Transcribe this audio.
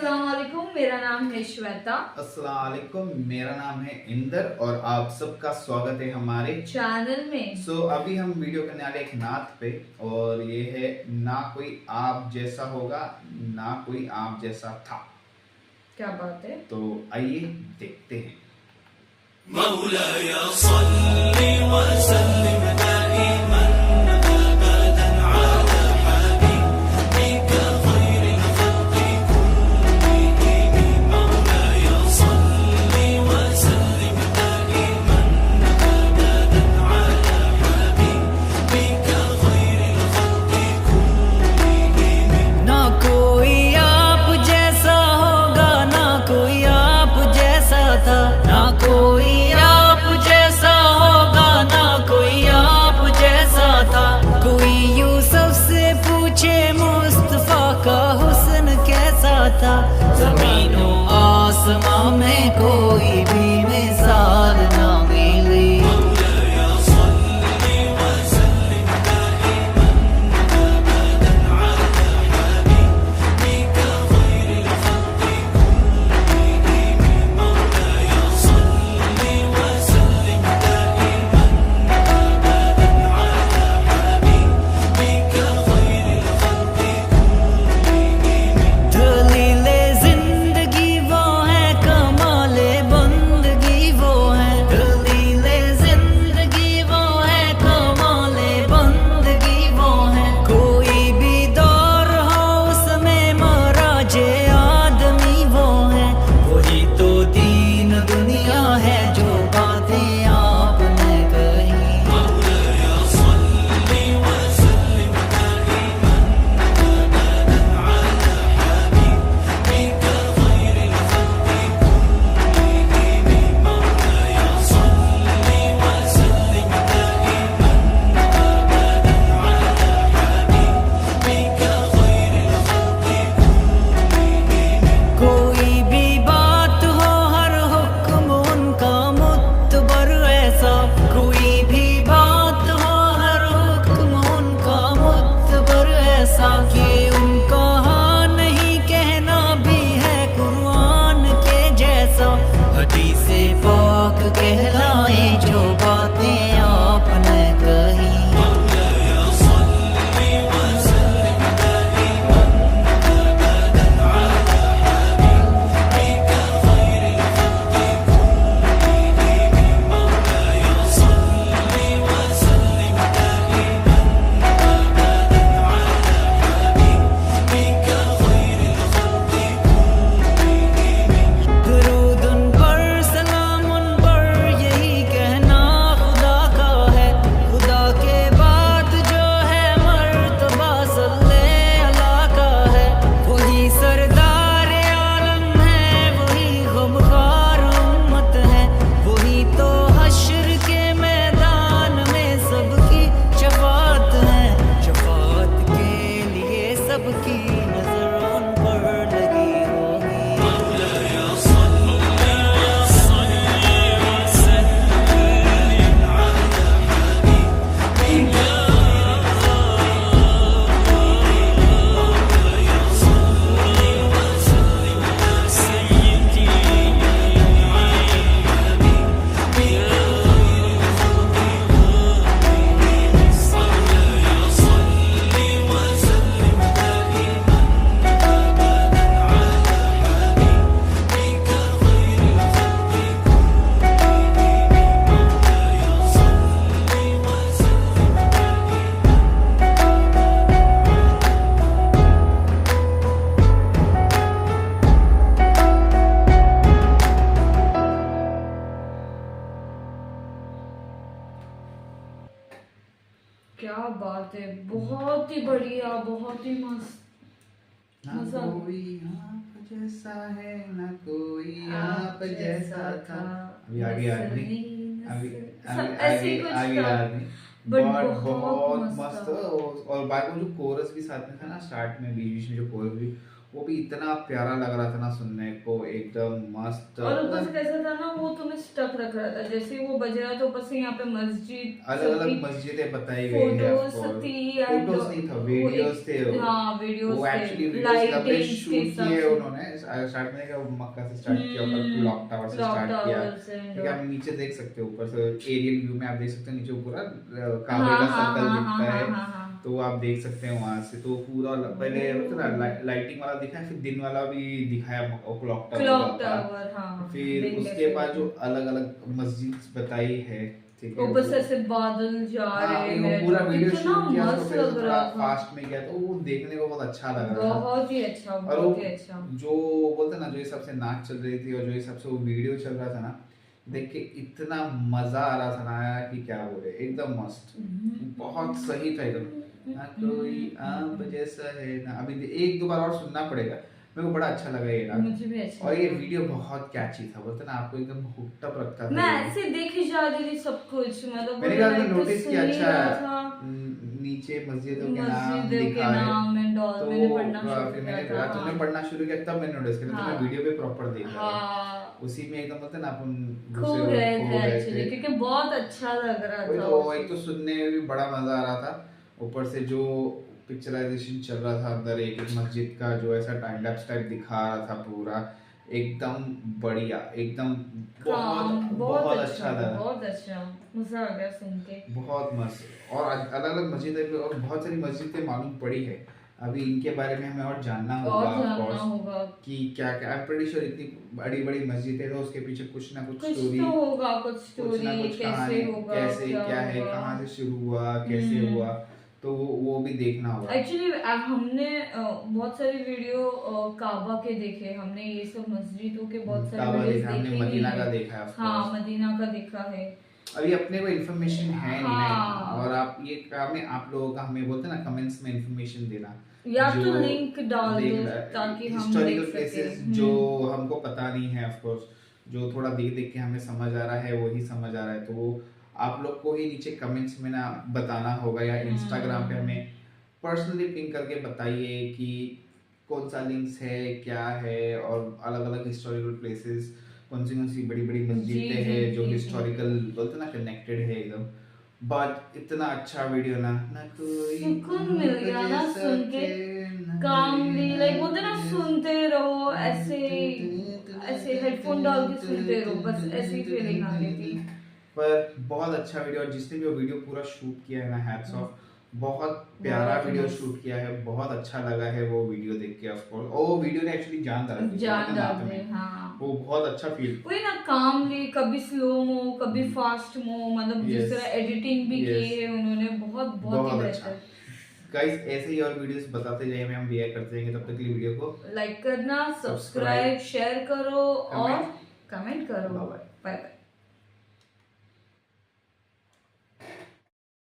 अस्सलाम वालेकुम, मेरा नाम है श्वेता। अस्सलाम वालेकुम, मेरा नाम है इंदर और आप सबका स्वागत है हमारे चैनल में। अभी हम वीडियो करने वाले एक नात पे और ये है ना कोई आप जैसा होगा ना कोई आप जैसा था। क्या बात है। तो आइए देखते हैं। मौलाया सल्ली व सल्लिम दाइमन अबदन अला हबीबिका खैरिल खल्qi कुल्लिहिम। मौलाया सल्ली व सल्लिम दाइमन अबदन अला हबीबिका खैरिल खल्qi कुल्लिहिम। ना कोई आप जैसा होगा ना कोई आप जैसा था, ना कोई आप जैसा होगा ना कोई आप जैसा था। कोई यूसुफ से पूछे मुस्तफा का हुस्न कैसा था। जमीनों आसमां में कोई भी मिसाल ना मिली। क्या बात है, बहुत ही बढ़िया, बहुत ही मस्त। ना कोई आप जैसा है ना कोई आप जैसा था। अभी आगे याद नहीं, अभी आगे याद नहीं, बट बहुत मस्त। और बाकी वो जो कोरस भी साथ में था ना, स्टार्ट में बीच में जो कोरस भी वो भी इतना प्यारा लग रहा था ना सुनने को, एकदम मस्त। और ऊपर से कैसा था ना, वो तुम्हें स्टक रख रहा था, जैसे ही वो बज रहा था ऊपर से यहाँ पे मस्जिद, अलग अलग मस्जिदें बताई गई है, फोटोज थी, फोटोज नहीं था, वीडियोस थे। हाँ वीडियोस वो थे, एक्चुअली वीडियोस लाइटिंग शूट किए उन्होंने। स्टार्ट में क्या मक्का से स्टार्ट किया, ऊपर क्लॉक टावर से स्टार्ट किया, ठीक है। आप नीचे देख सकते हो, ऊपर से एरियल व्यू में आप देख सकते हो, नीचे पूरा काबे का सर्कल दिखता है, तो आप देख सकते हैं वहां से। तो पूरा पहले लाइटिंग वाला दिखा, फिर दिन वाला भी दिखाया क्लॉक टावर, हाँ, फिर उसके बाद जो अलग अलग मस्जिद बताई है, ठीक है। ऊपर से ऐसे बादल जा रहे हैं, पूरा वीडियो कितना शूट किया, मस्त लग रहा था, फास्ट में गया, तो वो देखने को बहुत अच्छा लग रहा था, बहुत ही अच्छा, और बहुत ही अच्छा। जो बोलते ना, जो हिसाब से नाच चल रही थी और जो हिसाब से वो वीडियो चल रहा था ना, देख के इतना मजा आ रहा था ना कि क्या बोले, एकदम मस्त, बहुत सही था एकदम। ना कोई आप जैसा है ना, अभी एक दो बार और सुनना पड़ेगा, मेरे को बड़ा अच्छा लगा ये गाना, मुझे भी अच्छा और ये वीडियो बहुत कैची था, बोलते ना आपको एकदम हुक्ड अप रखता था। मैं ऐसे देखी जा रही थी सब कुछ, मतलब मैंने कहा नोटिस किया, सुन ही अच्छा रहा था, नीचे मस्जिदों के नाम मस्जिदों के लिखा है, नाम एंड ऑल, तो मैंने पढ़ना शुरू फिर किया मैंने था, तुमने हाँ। पढ़ना शुरू किया, तब मैंने नोटिस किया, तो हाँ। मैं वीडियो पे प्रॉपर देख रहा था, हाँ, उसी में एकदम बोलते ना अपन खो गए थे एक्चुअली, क्योंकि बहुत अच्छा लग रहा वही था। तो, एक तो सुनने में भी बड़ा मजा आ रहा था, ऊपर से जो पिक्चराइजेशन चल रहा था अंदर, एक एक मस्जिद का जो ऐसा टाइम लैप्स टाइप दिखा रहा था पूरा, एकदम बढ़िया, एकदम बहुत बहुत अच्छा लगा, बहुत अच्छा, मजा आ गया सुन के, बहुत मस्त। और अलग अलग मस्जिद और बहुत सारी मस्जिदें मालूम पड़ी है, अभी इनके बारे में हमें और जानना होगा कि क्या क्या। आई एम प्रीटी श्योर इतनी बड़ी बड़ी मस्जिद है, तो उसके पीछे कुछ ना कुछ स्टोरी तो होगा, कुछ स्टोरी, कैसे होगा, कैसे क्या है, कहाँ से शुरू हुआ, कैसे हुआ, तो वो भी देखना होगा। एक्चुअली हमने बहुत सारी वीडियो काबा के देखे, हमने ये सब मस्जिदों के बहुत सारे वीडियोस देखे, हमने मदीना का देखा है, हाँ मदीना का देखा है। अभी अपने को इन्फॉर्मेशन है नहीं हाँ। ना, और आप ये काम है आप लोगों का, हमें बोलते हैं ना कमेंट्स में इन्फॉर्मेशन देना, या तो लिंक डाल दो ताकि हम हिस्टोरिकल देख प्लेसेस सकें, जो हमको पता नहीं है, ऑफ कोर्स जो थोड़ा देख देख के हमें समझ आ रहा है वही समझ आ रहा है, तो वो आप लोग को ही नीचे कमेंट्स में ना बताना होगा, या इंस्टाग्राम पे हमें पर्सनली पिंग करके बताइए कि कौन सा लिंक्स है, क्या है, और अलग अलग हिस्टोरिकल प्लेसेस कौन सी बड़ी बड़ी मस्जिदें हैं जो हिस्टोरिकल बोलते ना कनेक्टेड है एकदम। बट इतना अच्छा वीडियो ना कोई सुकून मिल गया ना सुन के, कामली, लाइक बोलते ना सुनते रहो, ऐसे ऐसे हेडफोन डाल के सुनते रहो, बस ऐसी फीलिंग आ रही थी। पर बहुत अच्छा वीडियो, और जिसने भी वो वीडियो पूरा शूट किया है ना, हैट्स ऑफ, बहुत प्यारा वीडियो शूट किया है, बहुत अच्छा लगा है वो वीडियो देख के, ऑफ कोर्स। और वो वीडियो ने एक्चुअली जान डाल दी, हाँ, वो बहुत अच्छा फील, वही ना, कामली, कभी स्लो मो कभी फास्ट मो, मतलब जिस तरह एडिटिंग भी की है उन्होंने, बहुत बहुत ही बेहतर। गाइस ऐसे ही और वीडियोस बताते जाइए, हम रिएक्ट करते रहेंगे, तब तक के लिए वीडियो को लाइक करना, सब्सक्राइब, शेयर करो और कमेंट करो। Bye bye. Bye bye.